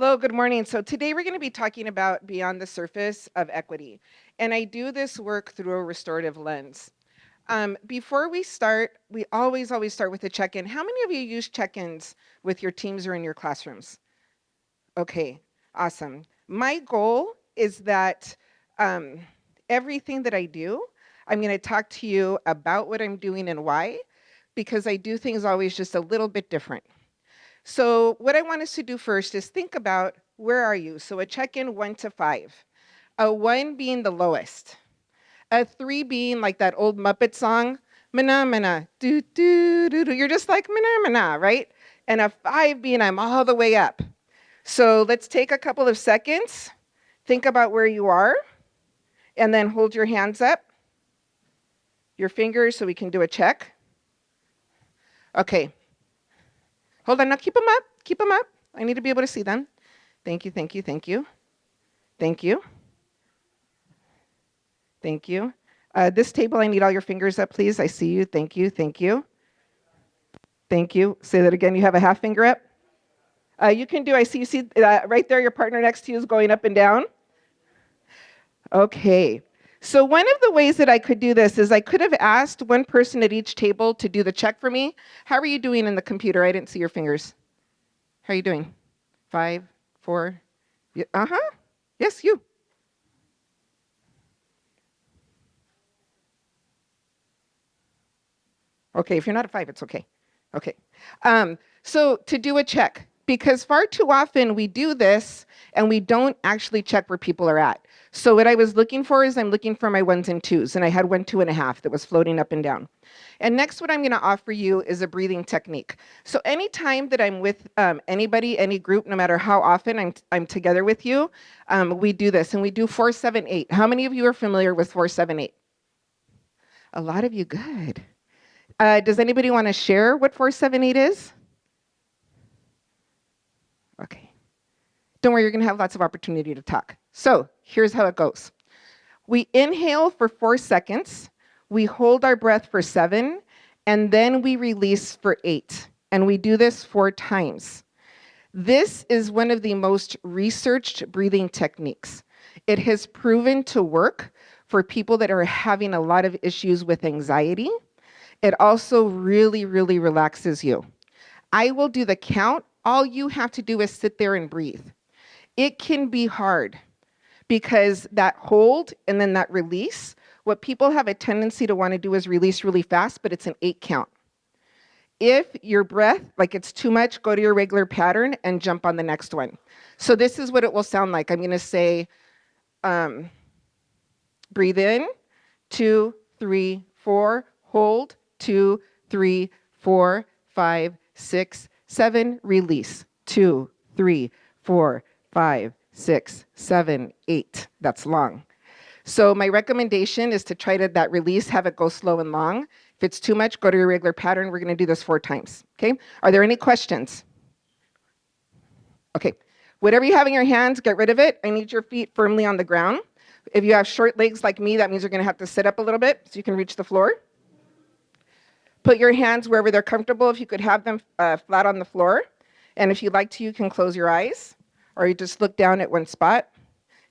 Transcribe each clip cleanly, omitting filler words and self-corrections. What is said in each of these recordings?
Hello, good morning. So today we're going to be talking about beyond the surface of equity. And I do this work through a restorative lens. Before we start, we always start with a check-in. How many of you use check-ins with your teams or in your classrooms? Okay, awesome. My goal is that everything that I do, I'm going to talk to you about what I'm doing and why, because I do things always just a little bit different. So what I want us to do first is think about where are you? So a check-in 1 to 5. A 1 being the lowest. A 3 being like that old Muppet song, mana mana, do do do do. You're just like mana mana, right? And a 5 being I'm all the way up. So let's take a couple of seconds, think about where you are, and then hold your hands up, your fingers, so we can do a check. Okay. Hold on, now keep them up, keep them up. I need to be able to see them. Thank you, thank you, thank you. Thank you. Thank you. This table, I need all your fingers up, please. I see you. Thank you, thank you. Thank you. Say that again. You have a half finger up? You can do, I see, you see right there, your partner next to you is going up and down. Okay. So one of the ways that I could do this is I could have asked one person at each table to do the check for me. How are you doing in the computer? I didn't see your fingers. How are you doing? 5, 4. Uh-huh. Yes, you. Okay, if you're not a 5, it's okay. Okay. So to do a check, because far too often we do this and we don't actually check where people are at. So what I was looking for is I'm looking for my 1s and 2s, and I had 1, 2.5 that was floating up and down. And next, what I'm going to offer you is a breathing technique. So anytime that I'm with anybody, any group, no matter how often I'm together with you, we do this, and we do 4, 7, 8. How many of you are familiar with 4, 7, 8? A lot of you, good. Does anybody want to share what 4, 7, 8 is? Okay. Don't worry, you're going to have lots of opportunity to talk. So here's how it goes. We inhale for 4 seconds, we hold our breath for 7, and then we release for 8. And we do this 4 times. This is one of the most researched breathing techniques. It has proven to work for people that are having a lot of issues with anxiety. It also really, really relaxes you. I will do the count. All you have to do is sit there and breathe. It can be hard because that hold and then that release, what people have a tendency to want to do is release really fast, but it's an 8 count. If your breath, like it's too much, go to your regular pattern and jump on the next one. So this is what it will sound like. I'm going to say, breathe in, 2, 3, 4, hold, 2, 3, 4, 5, 6, 7, release, 2, 3, 4, 5, 6, 7, 8. That's long. So my recommendation is to try to that release, have it go slow and long. If it's too much, go to your regular pattern. We're going to do this 4 times. Okay? Are there any questions? Okay. Whatever you have in your hands, get rid of it. I need your feet firmly on the ground. If you have short legs like me, that means you're going to have to sit up a little bit so you can reach the floor. Put your hands wherever they're comfortable. If you could have them flat on the floor. And if you'd like to, you can close your eyes or you just look down at one spot.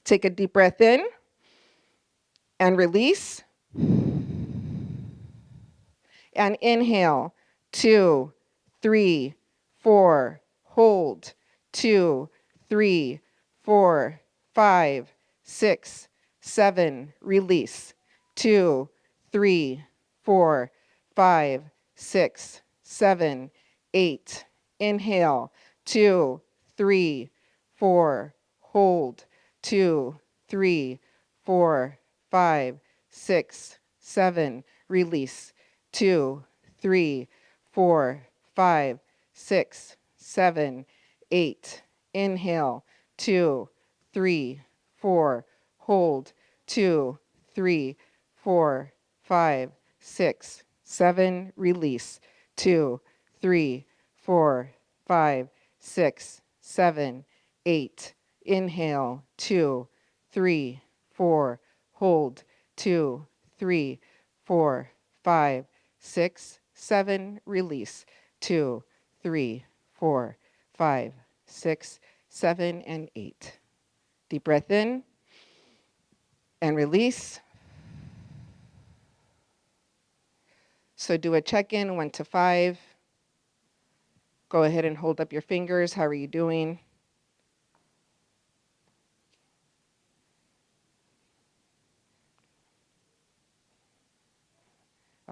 Take a deep breath in and release. And inhale, 2, 3, 4, hold, 2, 3, 4, 5, 6, 7, release, 2, 3, 4, 5, 6, 7, 8, inhale, 2, 3, 4, hold, 2, 3, 4, 5, 6, 7, release, 2, 3, 4, 5, 6, 7, 8. Inhale, 2, 3, 4, hold, 2, 3, 4, 5, 6, 7, release, 2, 3, 4, 5, 6, 7, 8. Inhale, 2, 3, 4, hold, 2, 3, 4, 5, 6, 7, release, 2, 3, 4, 5, 6, 7, and 8. Deep breath in and release. So do a check-in, 1 to 5. Go ahead and hold up your fingers. How are you doing?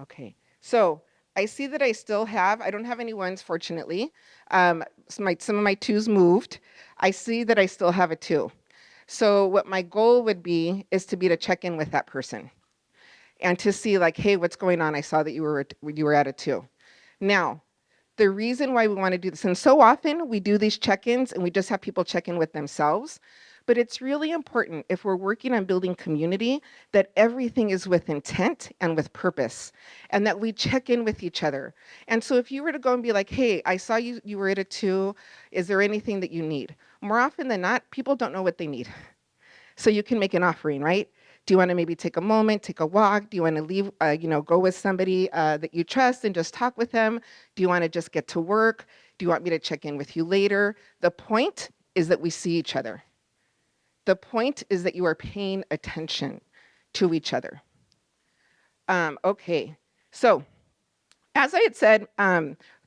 Okay, so I see that I still have, I don't have any ones, fortunately. Some of my 2s moved. I see that I still have a 2. So what my goal would be is to be to check in with that person and to see like, hey, what's going on? I saw that you were at a 2. Now, the reason why we want to do this, and so often we do these check-ins and we just have people check in with themselves, but it's really important if we're working on building community that everything is with intent and with purpose, and that we check in with each other. And so if you were to go and be like, hey, I saw you were at a 2, is there anything that you need? More often than not, people don't know what they need. So you can make an offering, right? Do you want to maybe take a moment, take a walk? Do you want to leave, go with somebody that you trust and just talk with them? Do you want to just get to work? Do you want me to check in with you later? The point is that we see each other. The point is that you are paying attention to each other. Okay, so as I had said,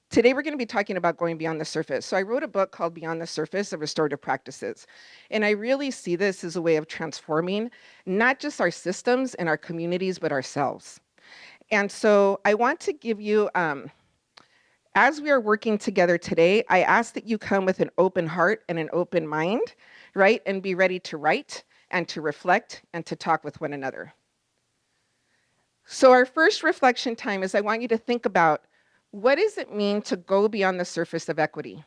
today we're going to be talking about going beyond the surface. So I wrote a book called Beyond the Surface of Restorative Practices. And I really see this as a way of transforming not just our systems and our communities, but ourselves. And so I want to give you, as we are working together today, I ask that you come with an open heart and an open mind, right? And be ready to write and to reflect and to talk with one another. So our first reflection time is I want you to think about, what does it mean to go beyond the surface of equity?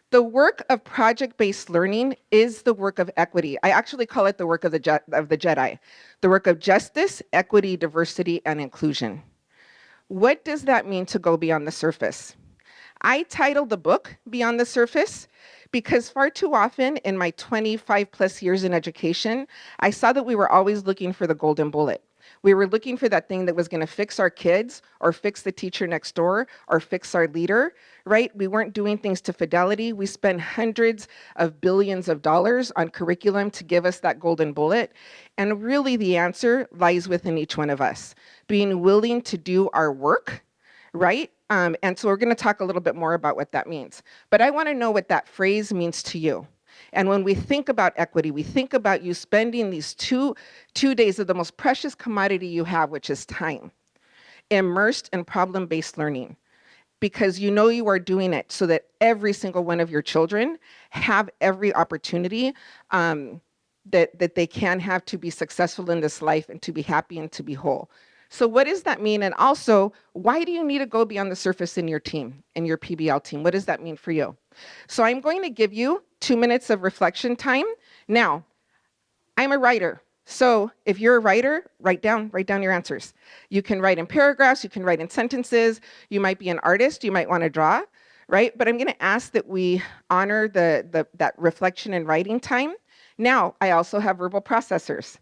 The work of project-based learning is the work of equity. I actually call it the work of the Jedi, the work of justice, equity, diversity, and inclusion. What does that mean to go beyond the surface? I titled the book Beyond the Surface because far too often in my 25 plus years in education, I saw that we were always looking for the golden bullet. We were looking for that thing that was going to fix our kids or fix the teacher next door or fix our leader, right? We weren't doing things to fidelity. We spent hundreds of billions of dollars on curriculum to give us that golden bullet. And really the answer lies within each one of us, being willing to do our work, right? And so we're going to talk a little bit more about what that means. But I want to know what that phrase means to you. And when we think about equity, we think about you spending these two days of the most precious commodity you have, which is time, immersed in problem-based learning, because you know you are doing it so that every single one of your children have every opportunity that they can have to be successful in this life and to be happy and to be whole. So what does that mean? And also, why do you need to go beyond the surface in your team, in your PBL team? What does that mean for you? So I'm going to give you 2 minutes of reflection time. Now, I'm a writer. So if you're a writer, write down your answers. You can write in paragraphs, you can write in sentences, you might be an artist, you might want to draw, right? But I'm going to ask that we honor that reflection and writing time. Now, I also have verbal processors.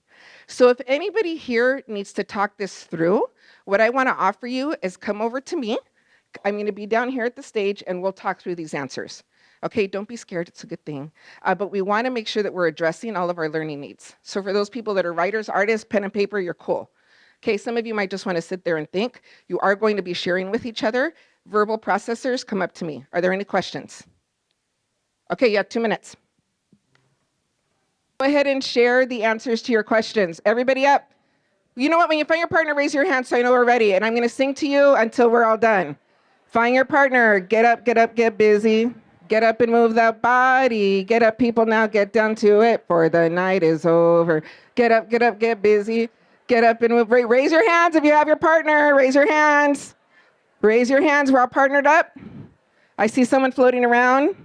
So if anybody here needs to talk this through, what I want to offer you is come over to me. I'm going to be down here at the stage and we'll talk through these answers. Okay, don't be scared, it's a good thing. But we want to make sure that we're addressing all of our learning needs. So for those people that are writers, artists, pen and paper, you're cool. Okay, some of you might just want to sit there and think. You are going to be sharing with each other. Verbal processors, come up to me. Are there any questions? Okay, you have 2 minutes. Go ahead and share the answers to your questions. Everybody up. You know what, when you find your partner, raise your hand so I know we're ready. And I'm going to sing to you until we're all done. Find your partner. Get up, get busy. Get up and move that body. Get up, people, now get down to it, for the night is over. Get up, get busy. Get up and move. Raise your hands if you have your partner. Raise your hands. Raise your hands. We're all partnered up. I see someone floating around.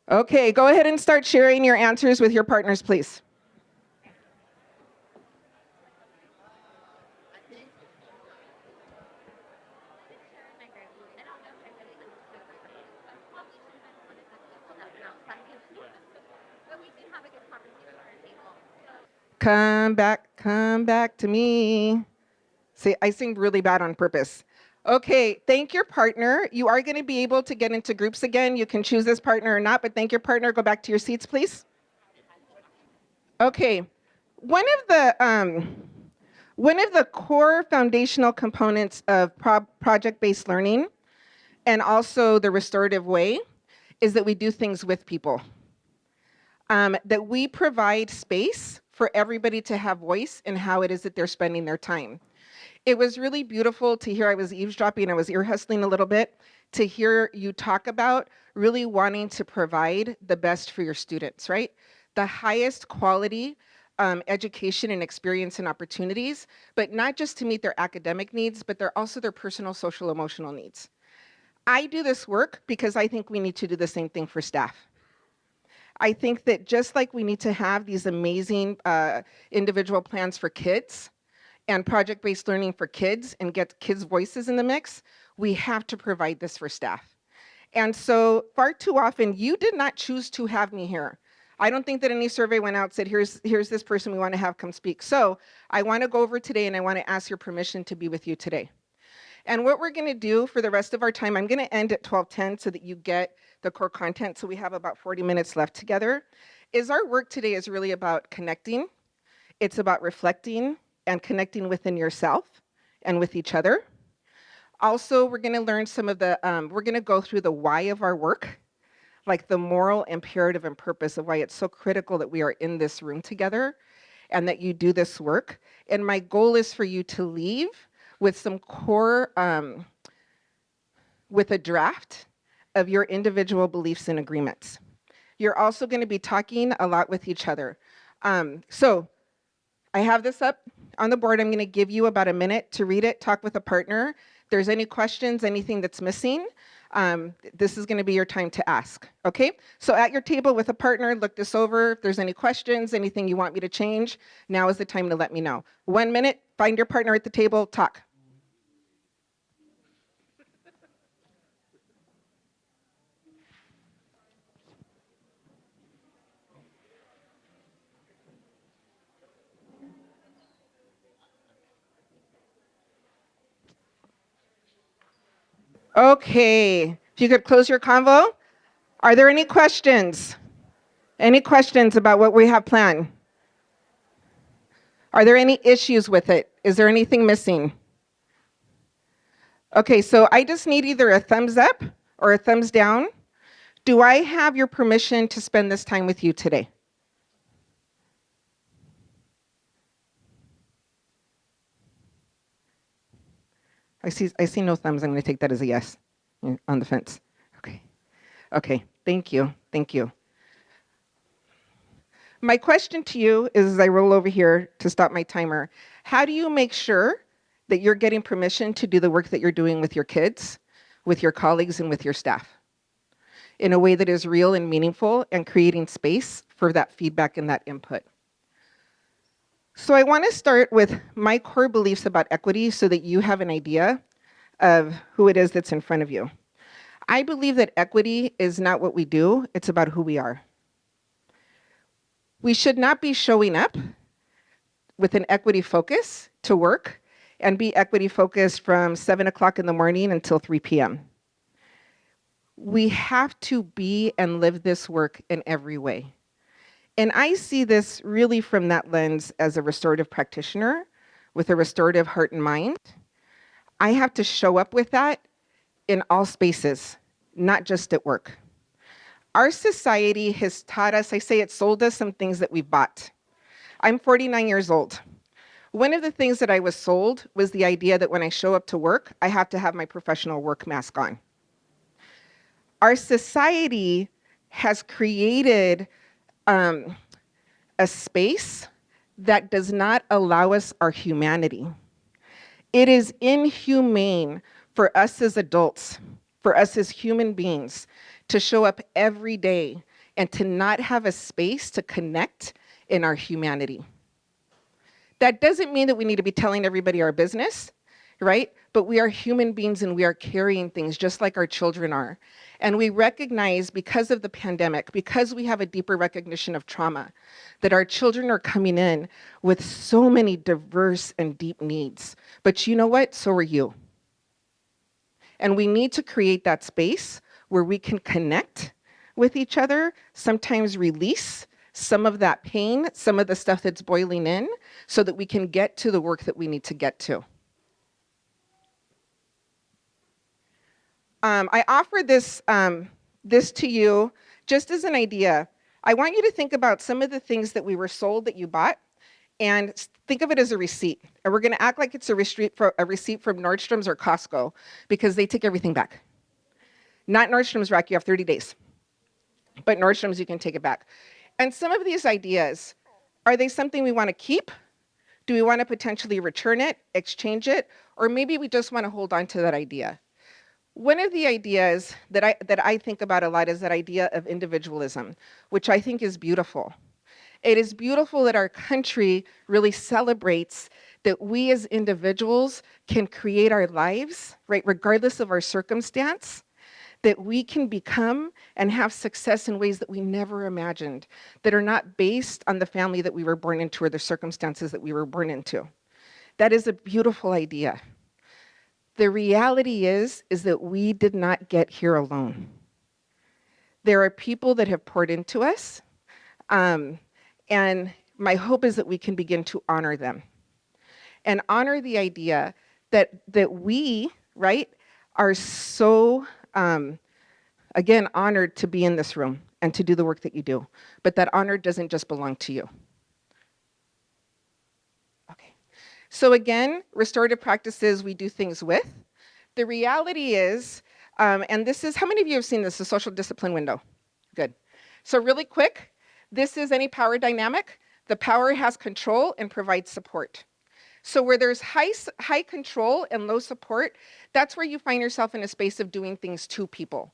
Okay, go ahead and start sharing your answers with your partners, please. Come back to me. See, I sing really bad on purpose. Okay, thank your partner. You are going to be able to get into groups again. You can choose this partner or not, but thank your partner. Go back to your seats, please. Okay, one of the core foundational components of project-based learning and also the restorative way is that we do things with people. That we provide space for everybody to have voice in how it is that they're spending their time. It was really beautiful to hear. I was eavesdropping, I was ear hustling a little bit, to hear you talk about really wanting to provide the best for your students, right? The highest quality education and experience and opportunities, but not just to meet their academic needs, but they're also their personal, social, emotional needs. I do this work because I think we need to do the same thing for staff. I think that just like we need to have these amazing individual plans for kids and project-based learning for kids and get kids' voices in the mix, we have to provide this for staff. And so far too often, you did not choose to have me here. I don't think that any survey went out and said, here's this person we want to have come speak. So I want to go over today and I want to ask your permission to be with you today. And what we're going to do for the rest of our time, I'm going to end at 12:10 so that you get the core content. So we have about 40 minutes left together. Is our work today is really about connecting. It's about reflecting and connecting within yourself and with each other. Also, we're going to learn some of the, we're going to go through the why of our work, like the moral imperative and purpose of why it's so critical that we are in this room together and that you do this work. And my goal is for you to leave with some core, with a draft of your individual beliefs and agreements. You're also going to be talking a lot with each other. So I have this up on the board. I'm going to give you about a minute to read it, talk with a partner. If there's any questions, anything that's missing, this is going to be your time to ask. Okay? So at your table with a partner, look this over. If there's any questions, anything you want me to change, now is the time to let me know. 1 minute, find your partner at the table, talk. Okay, if you could close your convo. Are there any questions? Any questions about what we have planned? Are there any issues with it? Is there anything missing? Okay, so I just need either a thumbs up or a thumbs down. Do I have your permission to spend this time with you today? I see no thumbs. I'm going to take that as a yes on the fence. Okay. Okay. Thank you. Thank you. My question to you is, as I roll over here to stop my timer, how do you make sure that you're getting permission to do the work that you're doing with your kids, with your colleagues, and with your staff in a way that is real and meaningful and creating space for that feedback and that input? So I want to start with my core beliefs about equity so that you have an idea of who it is that's in front of you. I believe that equity is not what we do, it's about who we are. We should not be showing up with an equity focus to work and be equity focused from 7 o'clock in the morning until 3 p.m. We have to be and live this work in every way. And I see this really from that lens as a restorative practitioner with a restorative heart and mind. I have to show up with that in all spaces, not just at work. Our society has taught us, I say it sold us some things that we bought. I'm 49 years old. One of the things that I was sold was the idea that when I show up to work, I have to have my professional work mask on. Our society has created a space that does not allow us our humanity. It is inhumane for us as adults, for us as human beings, to show up every day and to not have a space to connect in our humanity. That doesn't mean that we need to be telling everybody our business, right? But we are human beings and we are carrying things just like our children are. And we recognize, because of the pandemic, because we have a deeper recognition of trauma, that our children are coming in with so many diverse and deep needs. But you know what? So are you. And we need to create that space where we can connect with each other, sometimes release some of that pain, some of the stuff that's boiling in, so that we can get to the work that we need to get to. I offer this, this to you just as an idea. I want you to think about some of the things that we were sold that you bought, and think of it as a receipt. And we're going to act like it's a receipt from Nordstrom's or Costco, because they take everything back. Not Nordstrom's rack, you have 30 days. But Nordstrom's, you can take it back. And some of these ideas, are they something we want to keep? Do we want to potentially return it, exchange it, or maybe we just want to hold on to that idea? One of the ideas that I think about a lot is that idea of individualism, which I think is beautiful. It is beautiful that our country really celebrates that we as individuals can create our lives, right, regardless of our circumstance, that we can become and have success in ways that we never imagined, that are not based on the family that we were born into or the circumstances that we were born into. That is a beautiful idea. The reality is that we did not get here alone. There are people that have poured into us, and my hope is that we can begin to honor them and honor the idea that we, right, are so, again, honored to be in this room and to do the work that you do. But that honor doesn't just belong to you. Okay. So again, restorative practices we do things with. The reality is, and this is, how many of you have seen this, the social discipline window? Good. So really quick, this is any power dynamic. The power has control and provides support. So where there's high control and low support, that's where you find yourself in a space of doing things to people,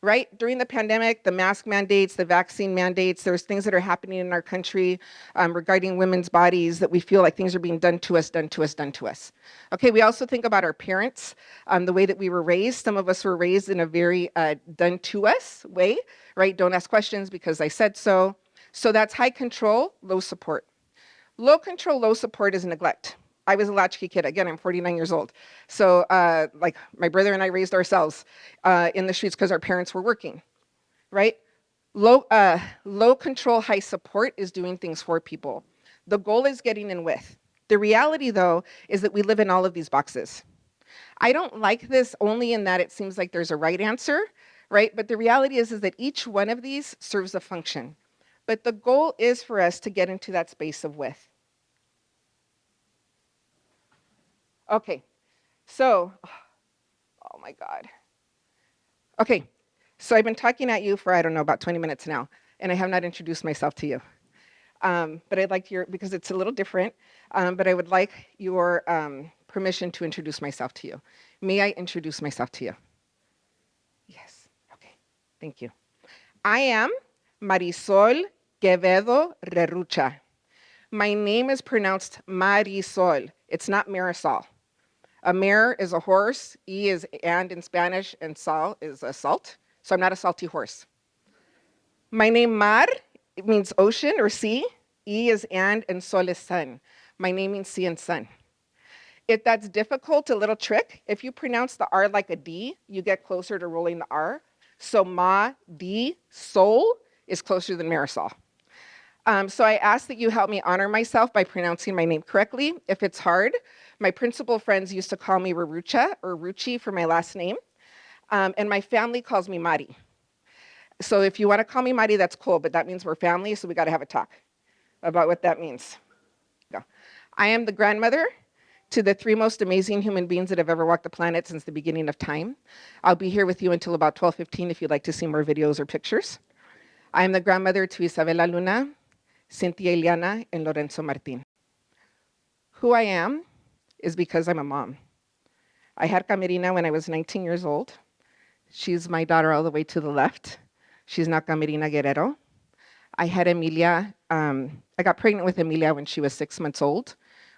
right? During the pandemic, the mask mandates, the vaccine mandates, there's things that are happening in our country regarding women's bodies that we feel like things are being done to us, done to us, done to us. Okay, we also think about our parents, the way that we were raised. Some of us were raised in a very done to us way, right? Don't ask questions because I said so. So that's high control, low support. Low control, low support is neglect. I was a latchkey kid. Again, I'm 49 years old. So like my brother and I raised ourselves in the streets because our parents were working, right? Low control, high support is doing things for people. The goal is getting in with. The reality, though, is that we live in all of these boxes. I don't like this only in that it seems like there's a right answer, right? But the reality is that each one of these serves a function. But the goal is for us to get into that space of with. Okay, so, oh my God. Okay, so I've been talking at you for, I don't know, about 20 minutes now, and I have not introduced myself to you. But I'd like your, because it's a little different, but I would like your permission to introduce myself to you. May I introduce myself to you? Yes, okay, thank you. I am Marisol Quevedo Rerucha. My name is pronounced Marisol. It's not Marisol. A mare is a horse, E is and in Spanish, and sal is a salt. So I'm not a salty horse. My name Mar, it means ocean or sea. E is and sol is sun. My name means sea and sun. If that's difficult, a little trick, if you pronounce the R like a D, you get closer to rolling the R. So Ma, D, Sol is closer than Marisol. So I ask that you help me honor myself by pronouncing my name correctly. If it's hard, my principal friends used to call me Rerucha or Ruchi for my last name. And my family calls me Mari. So if you want to call me Mari, that's cool, but that means we're family, so we got to have a talk about what that means. Yeah. I am the grandmother to the 3 most amazing human beings that have ever walked the planet since the beginning of time. I'll be here with you until about 12:15 if you'd like to see more videos or pictures. I am the grandmother to Isabela Luna, Cynthia Ileana, and Lorenzo Martin. Who I am is because I'm a mom. I had Camerina when I was 19 years old. She's my daughter all the way to the left. She's now Camerina Guerrero. I had Emilia, I got pregnant with Emilia when she was 6 months old,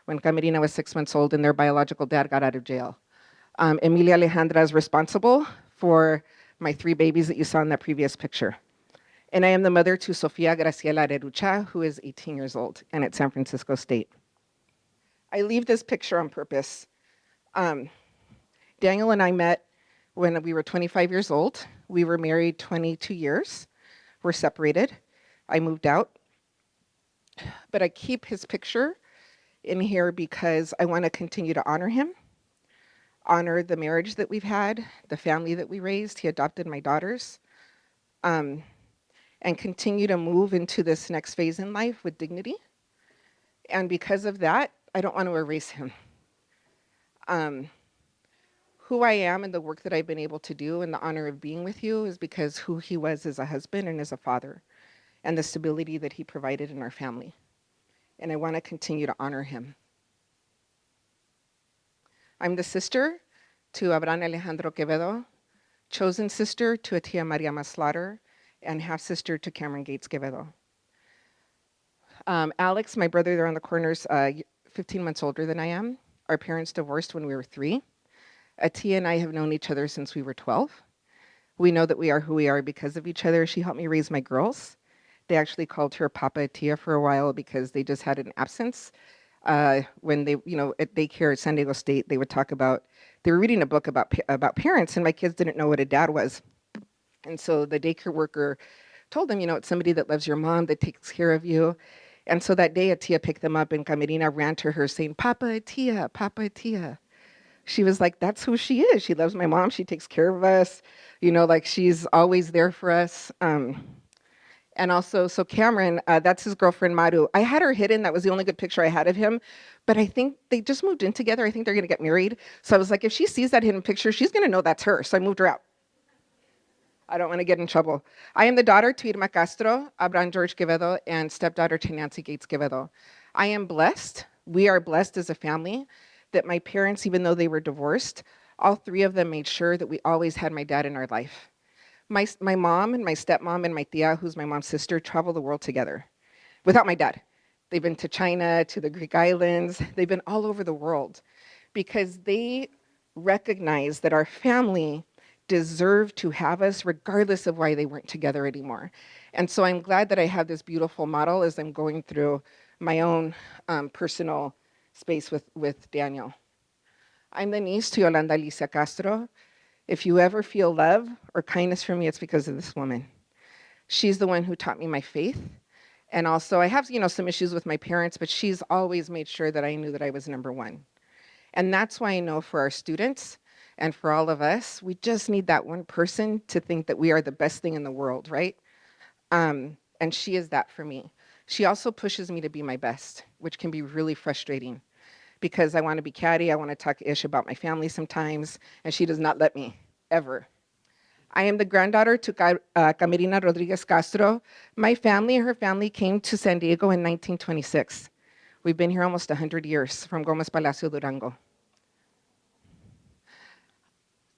when Camerina was 6 months old and their biological dad got out of jail. Emilia Alejandra is responsible for my 3 babies that you saw in that previous picture. And I am the mother to Sofia Graciela Rerucha, who is 18 years old and at San Francisco State. I leave this picture on purpose. Daniel and I met when we were 25 years old. We were married 22 years. We're separated. I moved out. But I keep his picture in here because I want to continue to honor him, honor the marriage that we've had, the family that we raised. He adopted my daughters, and continue to move into this next phase in life with dignity. And because of that, I don't want to erase him. Who I am and the work that I've been able to do and the honor of being with you is because who he was as a husband and as a father, and the stability that he provided in our family. And I want to continue to honor him. I'm the sister to Abraham Alejandro Quevedo, chosen sister to Atia Maria Maslaughter, and half-sister to Cameron Gates Quevedo. Alex, my brother there on the corner, is 15 months older than I am. Our parents divorced when we were 3. Atia and I have known each other since we were 12. We know that we are who we are because of each other. She helped me raise my girls. They actually called her Papa Atia for a while because they just had an absence. When they, at daycare at San Diego State, they would talk about, they were reading a book about parents, and my kids didn't know what a dad was. And so the daycare worker told them, it's somebody that loves your mom, that takes care of you. And so that day, Atia picked them up, and Camerina ran to her saying, Papa Atia, Papa Atia. She was like, that's who she is. She loves my mom. She takes care of us. She's always there for us. And also, so Cameron, that's his girlfriend, Maru. I had her hidden. That was the only good picture I had of him. But I think they just moved in together. I think they're going to get married. So I was like, if she sees that hidden picture, she's going to know that's her. So I moved her out. I don't want to get in trouble. I am the daughter to Irma Castro, Abraham George Quevedo, and stepdaughter to Nancy Gates Quevedo. I am blessed. We are blessed as a family that my parents, even though they were divorced, all 3 of them made sure that we always had my dad in our life. My mom and my stepmom and my tia, who's my mom's sister, travel the world together without my dad. They've been to China, to the Greek islands. They've been all over the world because they recognize that our family deserved to have us regardless of why they weren't together anymore. And so I'm glad that I have this beautiful model as I'm going through my own personal space with Daniel. I'm the niece to Yolanda Alicia Castro. If you ever feel love or kindness for me, it's because of this woman. She's the one who taught me my faith. And also, I have, some issues with my parents, but she's always made sure that I knew that I was number 1. And that's why I know for our students and for all of us, we just need that one person to think that we are the best thing in the world, right? And she is that for me. She also pushes me to be my best, which can be really frustrating because I want to be catty. I want to talk ish about my family sometimes, and she does not let me, ever. I am the granddaughter to Camerina Rodriguez Castro. My family and her family came to San Diego in 1926. We've been here almost 100 years, from Gomez Palacio, Durango.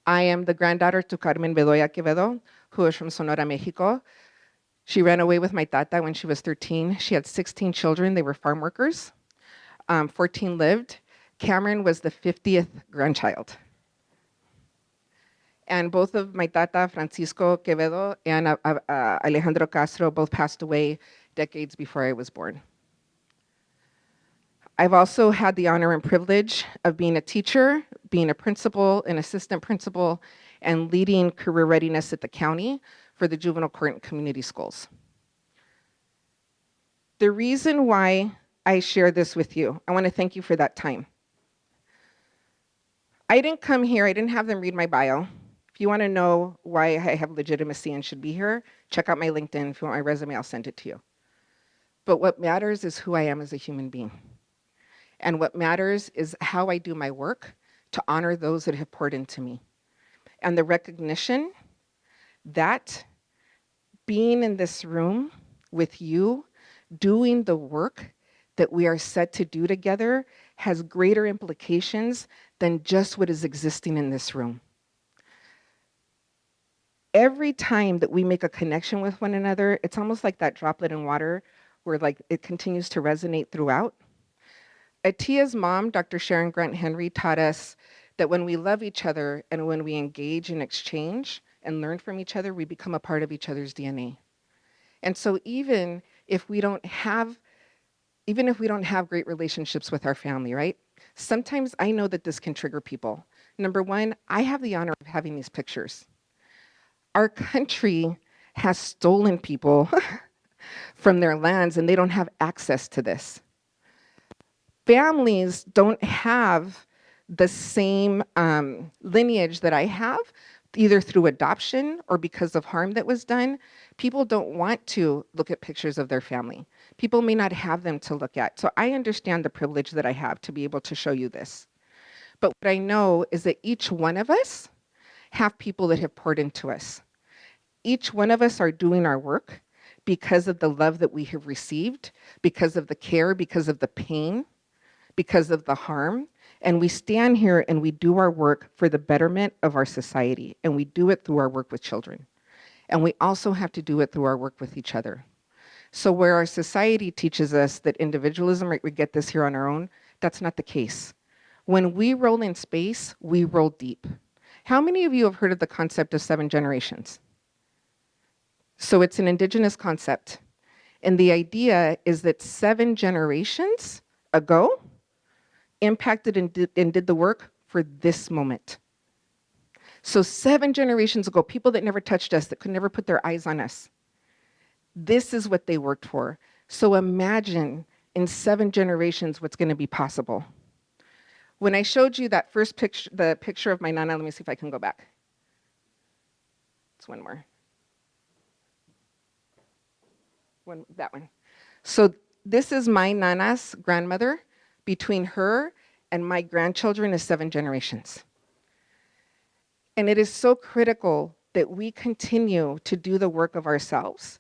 I am the granddaughter to Carmen Bedoya Quevedo, who is from Sonora, Mexico. She ran away with my tata when she was 13. She had 16 children. They were farm workers. 14 lived. Cameron was the 50th grandchild. And both of my tata, Francisco Quevedo and Alejandro Castro, both passed away decades before I was born. I've also had the honor and privilege of being a teacher, being a principal, an assistant principal, and leading career readiness at the county for the juvenile court and community schools. The reason why I share this with you, I want to thank you for that time. I didn't come here, I didn't have them read my bio. If you want to know why I have legitimacy and should be here, check out my LinkedIn. If you want my resume, I'll send it to you. But what matters is who I am as a human being. And what matters is how I do my work to honor those that have poured into me. And the recognition that being in this room with you, doing the work that we are set to do together has greater implications than just what is existing in this room. Every time that we make a connection with one another, it's almost like that droplet in water where it continues to resonate throughout. Atia's mom, Dr. Sharon Grant Henry, taught us that when we love each other and when we engage and exchange and learn from each other, we become a part of each other's DNA. And so even if we don't have great relationships with our family, right? Sometimes I know that this can trigger people Number one, I have the honor of having these pictures. Our country has stolen people from their lands and they don't have access to this. Families don't have the same lineage that I have, either through adoption or because of harm that was done. People don't want to look at pictures of their family. People may not have them to look at. So I understand the privilege that I have to be able to show you this. But what I know is that each one of us have people that have poured into us. Each one of us are doing our work because of the love that we have received, because of the care, because of the pain, because of the harm. And we stand here and we do our work for the betterment of our society. And we do it through our work with children. And we also have to do it through our work with each other. So where our society teaches us that individualism, right, we get this here on our own, that's not the case. When we roll in space, we roll deep. How many of you have heard of the concept of 7 generations? So it's an indigenous concept. And the idea is that 7 generations ago impacted and did the work for this moment. So 7 generations ago, people that never touched us, that could never put their eyes on us, this is what they worked for. So imagine in 7 generations what's going to be possible. When I showed you that first picture, the picture of my nana, let me see if I can go back. It's one more. That one. So this is my nana's grandmother. Between her and my grandchildren is 7 generations. And it is so critical that we continue to do the work of ourselves,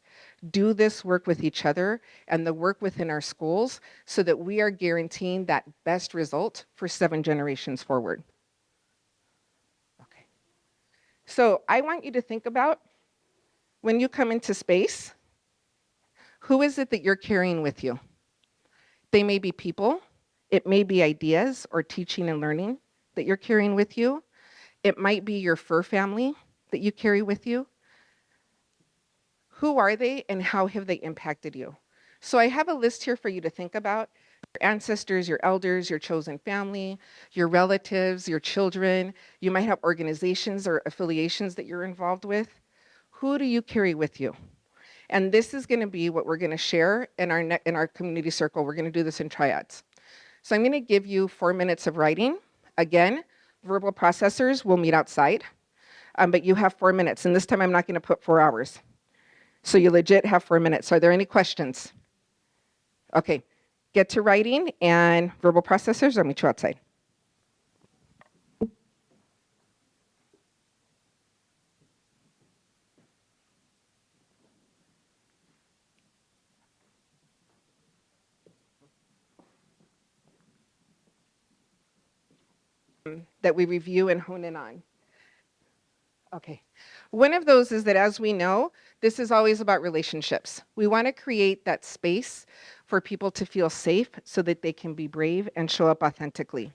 do this work with each other and the work within our schools so that we are guaranteeing that best result for 7 generations forward. Okay. So I want you to think about when you come into space, who is it that you're carrying with you? They may be people. It may be ideas or teaching and learning that you're carrying with you. It might be your fur family that you carry with you. Who are they and how have they impacted you? So I have a list here for you to think about. Your ancestors, your elders, your chosen family, your relatives, your children. You might have organizations or affiliations that you're involved with. Who do you carry with you? And this is going to be what we're going to share in our community circle. We're going to do this in triads. So I'm going to give you 4 minutes of writing. Again, verbal processors will meet outside, but you have 4 minutes. And this time I'm not going to put 4 hours. So you legit have 4 minutes. So are there any questions? Okay, get to writing and verbal processors. I'll meet you outside. That we review and hone in on. Okay. One of those is that, as we know, this is always about relationships. We want to create that space for people to feel safe so that they can be brave and show up authentically.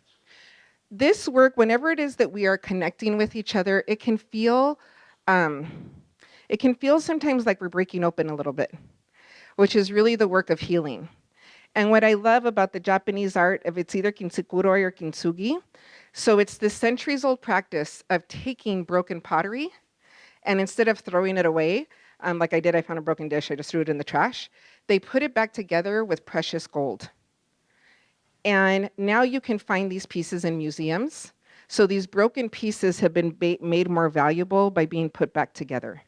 This work, whenever it is that we are connecting with each other, it can feel sometimes like we're breaking open a little bit, which is really the work of healing. And what I love about the Japanese art of it's either kintsukuroi or kintsugi, so it's this centuries-old practice of taking broken pottery, and instead of throwing it away, like I did, I found a broken dish, I just threw it in the trash, they put it back together with precious gold. And now you can find these pieces in museums. So these broken pieces have been made more valuable by being put back together.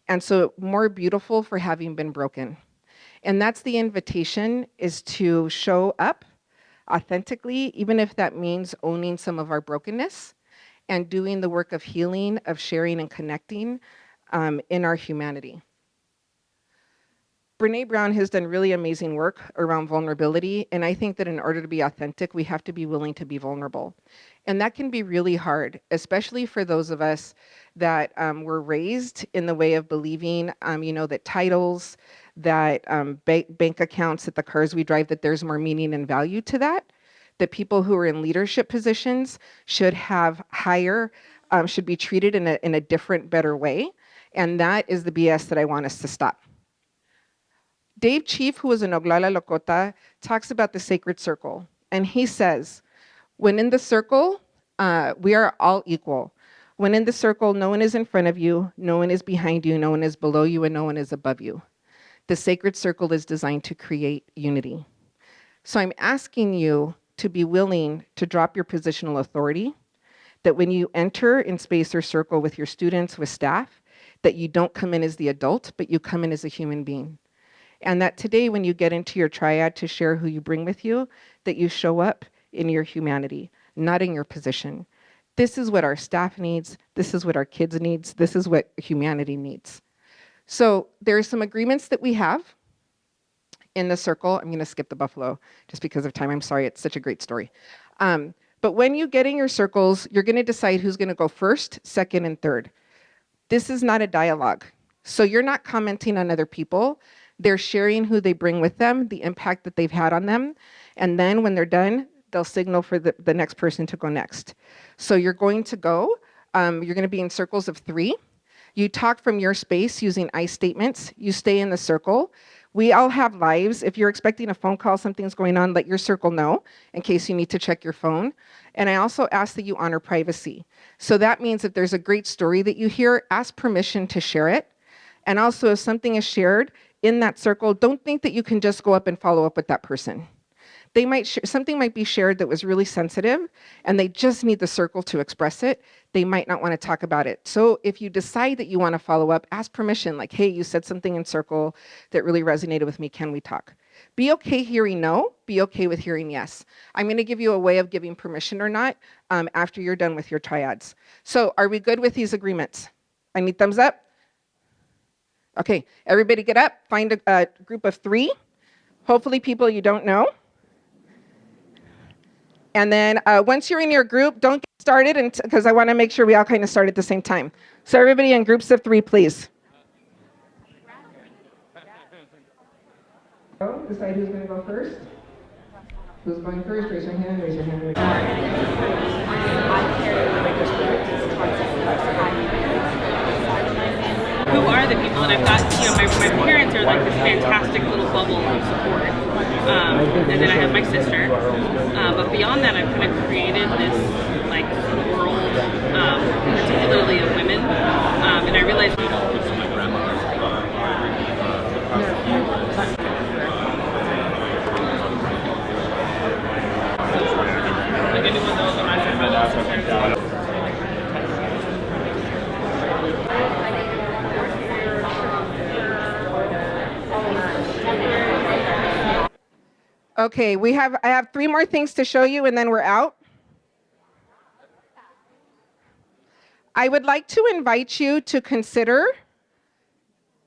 And so more beautiful for having been broken. And that's the invitation, is to show up authentically, even if that means owning some of our brokenness and doing the work of healing, of sharing and connecting in our humanity. Brene Brown has done really amazing work around vulnerability, and I think that in order to be authentic, we have to be willing to be vulnerable. And that can be really hard, especially for those of us that were raised in the way of believing, that titles, that bank accounts, that the cars we drive, that there's more meaning and value to that people who are in leadership positions should have higher, should be treated in a different, better way. And that is the BS that I want us to stop. Dave Chief, who is an Oglala Lakota, talks about the sacred circle. And he says, when in the circle, We are all equal. When in the circle, no one is in front of you, no one is behind you, no one is below you, and no one is above you. The sacred circle is designed to create unity. So I'm asking you to be willing to drop your positional authority, that when you enter in space or circle with your students, with staff, that you don't come in as the adult, but you come in as a human being. And that today, when you get into your triad to share who you bring with you, that you show up in your humanity, not in your position. This is what our staff needs. This is what our kids needs. This is what humanity needs. So there are some agreements that we have in the circle. I'm going to skip the buffalo just because of time. I'm sorry. It's such a great story. But when you get in your circles, you're going to decide who's going to go first, second, and third. This is not a dialogue. So you're not commenting on other people. They're sharing who they bring with them, the impact that they've had on them. And then when they're done, they'll signal for the next person to go next. So you're going to go, you're going to be in circles of 3. You talk from your space using I statements. You stay in the circle. We all have lives. If you're expecting a phone call, something's going on, let your circle know in case you need to check your phone. And I also ask that you honor privacy. So that means if there's a great story that you hear, ask permission to share it. And also if something is shared in that circle, don't think that you can just go up and follow up with that person. They might something might be shared that was really sensitive and they just need the circle to express it. They might not want to talk about it. So if you decide that you want to follow up, ask permission, like, hey, you said something in circle that really resonated with me. Can we talk? Be okay hearing no, be okay with hearing yes. I'm going to give you a way of giving permission or not after you're done with your triads. So are we good with these agreements? I need thumbs up. Okay, everybody get up, find a group of 3, hopefully people you don't know. And then once you're in your group, don't get started because I want to make sure we all kind of start at the same time. So everybody in groups of 3, please. Decide who's going to go first. Who's going first? Raise your hand, raise your hand. Who are the people? And I've got, my parents are like this fantastic little bubble of support. And then I have my sister. But beyond that, I've kind of created this like world, particularly of women. And I realized my grandmother. Like anyone knows I'm actually Okay, I have 3 more things to show you and then we're out. I would like to invite you to consider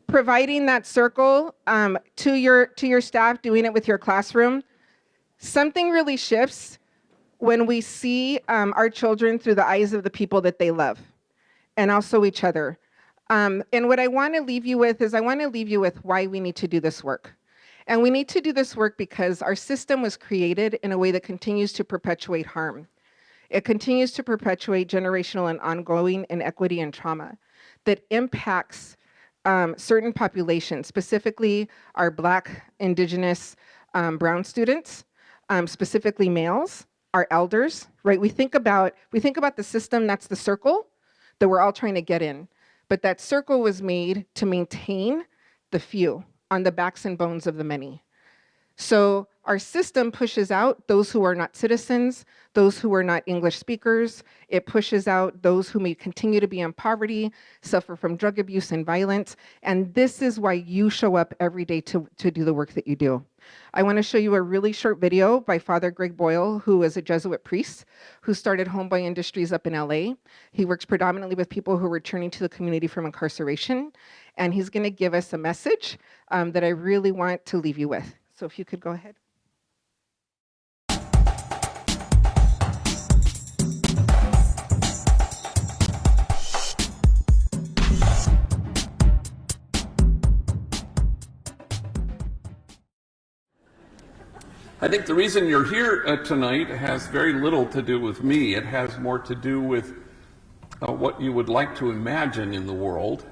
providing that circle to your staff, doing it with your classroom. Something really shifts when we see our children through the eyes of the people that they love and also each other. And what I want to leave you with is I want to leave you with why we need to do this work. And we need to do this work because our system was created in a way that continues to perpetuate harm. It continues to perpetuate generational and ongoing inequity and trauma that impacts certain populations, specifically our Black, Indigenous, brown students, specifically males, our elders, right? We think about the system, that's the circle that we're all trying to get in. But that circle was made to maintain the few on the backs and bones of the many. So our system pushes out those who are not citizens, those who are not English speakers. It pushes out those who may continue to be in poverty, suffer from drug abuse and violence. And this is why you show up every day to do the work that you do. I want to show you a really short video by Father Greg Boyle, who is a Jesuit priest who started Homeboy Industries up in LA. He works predominantly with people who are returning to the community from incarceration. And he's going to give us a message that I really want to leave you with. So if you could go ahead. I think the reason you're here tonight has very little to do with me. It has more to do with what you would like to imagine in the world.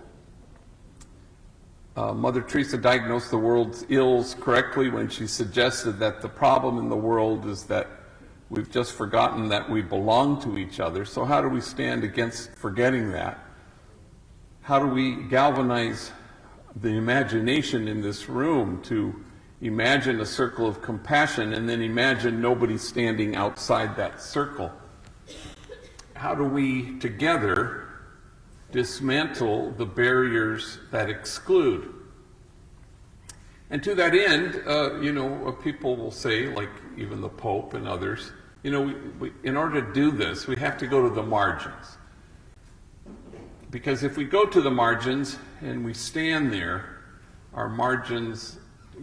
Mother Teresa diagnosed the world's ills correctly when she suggested that the problem in the world is that We've just forgotten that we belong to each other. So how do we stand against forgetting that? How do we galvanize the imagination in this room to imagine a circle of compassion and then imagine nobody standing outside that circle? How do we together dismantle the barriers that exclude? And to that end, people will say, like even the Pope and others, in order to do this, we have to go to the margins. Because if we go to the margins and we stand there, our margins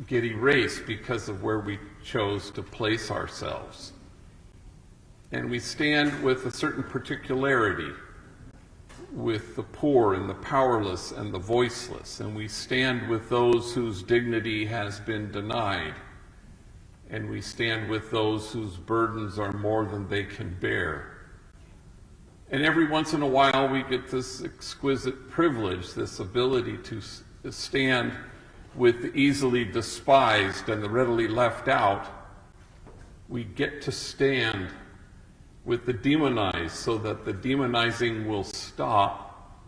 get erased because of where we chose to place ourselves. And we stand with a certain particularity with the poor and the powerless and the voiceless, and we stand with those whose dignity has been denied, and we stand with those whose burdens are more than they can bear. And every once in a while we get this exquisite privilege, this ability to stand with the easily despised and the readily left out. We get to stand with the demonized so that the demonizing will stop.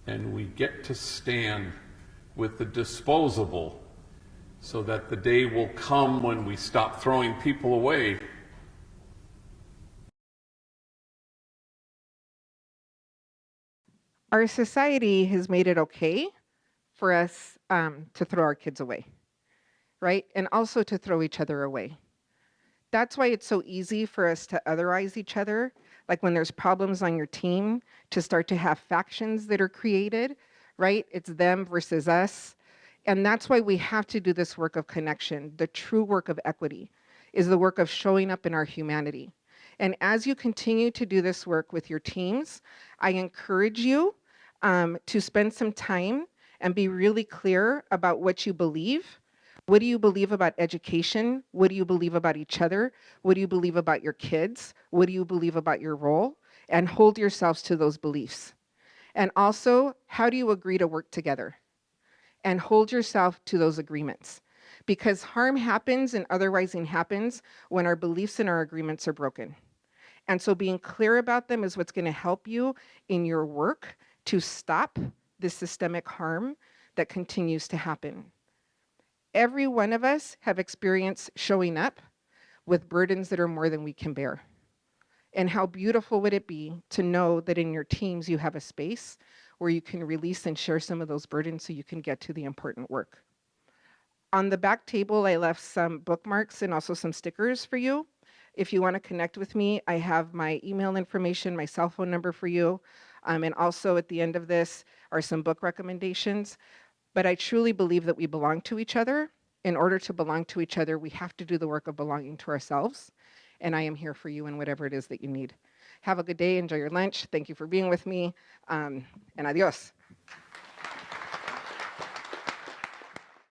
And we get to stand with the disposable so that the day will come when we stop throwing people away. Our society has made it okay for us to throw our kids away, right? And also to throw each other away. That's why it's so easy for us to otherize each other, like when there's problems on your team, to start to have factions that are created, right? It's them versus us. And that's why we have to do this work of connection. The true work of equity is the work of showing up in our humanity. And as you continue to do this work with your teams, I encourage you to spend some time and be really clear about what you believe. What do you believe about education? What do you believe about each other? What do you believe about your kids? What do you believe about your role? And hold yourselves to those beliefs. And also, how do you agree to work together? And hold yourself to those agreements. Because harm happens and otherizing happens when our beliefs and our agreements are broken. And so being clear about them is what's going to help you in your work to stop the systemic harm that continues to happen. Every one of us have experienced showing up with burdens that are more than we can bear. And how beautiful would it be to know that in your teams you have a space where you can release and share some of those burdens so you can get to the important work. On the back table, I left some bookmarks and also some stickers for you. If you want to connect with me, I have my email information, my cell phone number for you. And also at the end of this are some book recommendations. But I truly believe that we belong to each other. In order to belong to each other, we have to do the work of belonging to ourselves. And I am here for you in whatever it is that you need. Have a good day. Enjoy your lunch. Thank you for being with me. And adios.